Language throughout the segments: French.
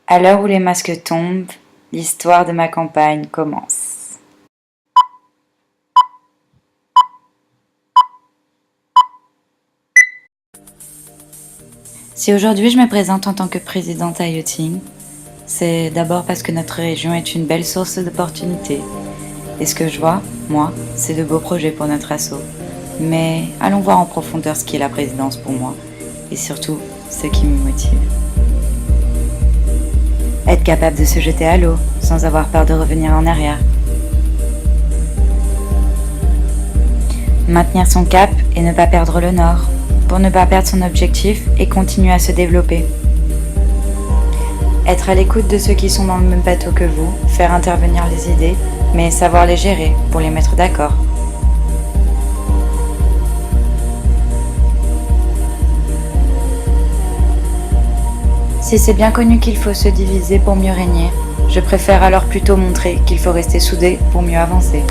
À l'heure où les masques tombent, l'histoire de ma campagne commence. Si aujourd'hui je me présente en tant que présidente à Yachting, c'est d'abord parce que notre région est une belle source d'opportunités. Et ce que je vois, moi, c'est de beaux projets pour notre asso. Mais allons voir en profondeur ce qu'est la présidence pour moi, et surtout ce qui me motive. Être capable de se jeter à l'eau, sans avoir peur de revenir en arrière. Maintenir son cap et ne pas perdre le nord, pour ne pas perdre son objectif et continuer à se développer. Être à l'écoute de ceux qui sont dans le même bateau que vous, faire intervenir les idées, mais savoir les gérer pour les mettre d'accord. Si c'est bien connu qu'il faut se diviser pour mieux régner, je préfère alors plutôt montrer qu'il faut rester soudé pour mieux avancer.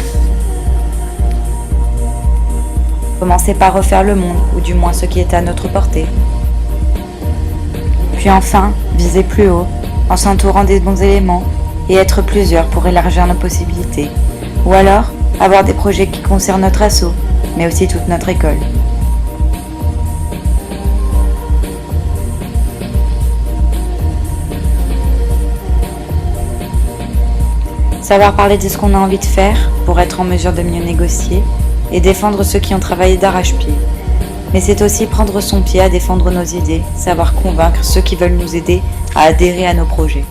Commencer par refaire le monde, ou du moins ce qui est à notre portée. Puis enfin, viser plus haut, en s'entourant des bons éléments, et être plusieurs pour élargir nos possibilités. Ou alors, avoir des projets qui concernent notre asso, mais aussi toute notre école. Savoir parler de ce qu'on a envie de faire pour être en mesure de mieux négocier et défendre ceux qui ont travaillé d'arrache-pied. Mais c'est aussi prendre son pied à défendre nos idées, savoir convaincre ceux qui veulent nous aider à adhérer à nos projets.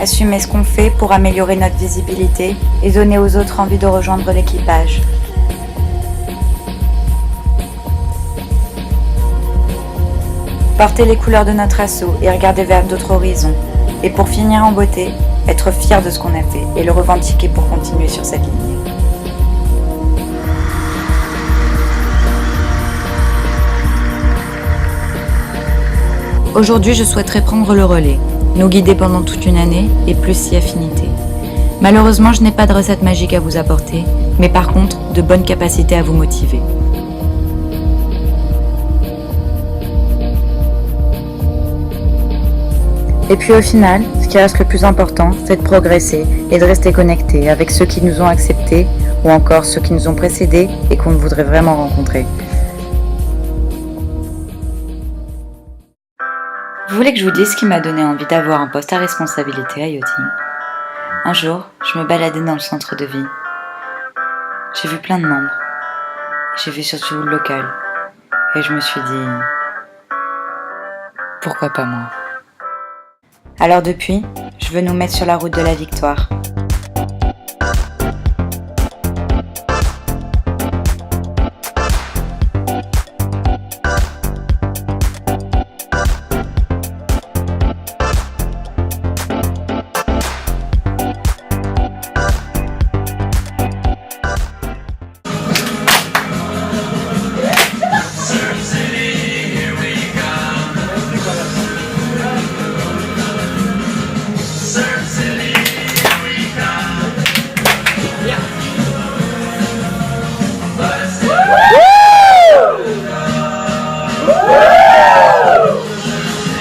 Assumer ce qu'on fait pour améliorer notre visibilité et donner aux autres envie de rejoindre l'équipage. Porter les couleurs de notre asso et regarder vers d'autres horizons. Et pour finir en beauté, être fier de ce qu'on a fait et le revendiquer pour continuer sur cette lignée. Aujourd'hui, je souhaiterais prendre le relais, nous guider pendant toute une année et plus si affinité. Malheureusement, je n'ai pas de recette magique à vous apporter, mais par contre, de bonnes capacités à vous motiver. Et puis au final, ce qui reste le plus important, c'est de progresser et de rester connecté avec ceux qui nous ont acceptés ou encore ceux qui nous ont précédés et qu'on voudrait vraiment rencontrer. Vous voulez que je vous dise ce qui m'a donné envie d'avoir un poste à responsabilité à Yachting? Un jour, je me baladais dans le centre de vie. J'ai vu plein de membres. J'ai vu surtout le local. Et je me suis dit, pourquoi pas moi? Alors depuis, je veux nous mettre sur la route de la victoire.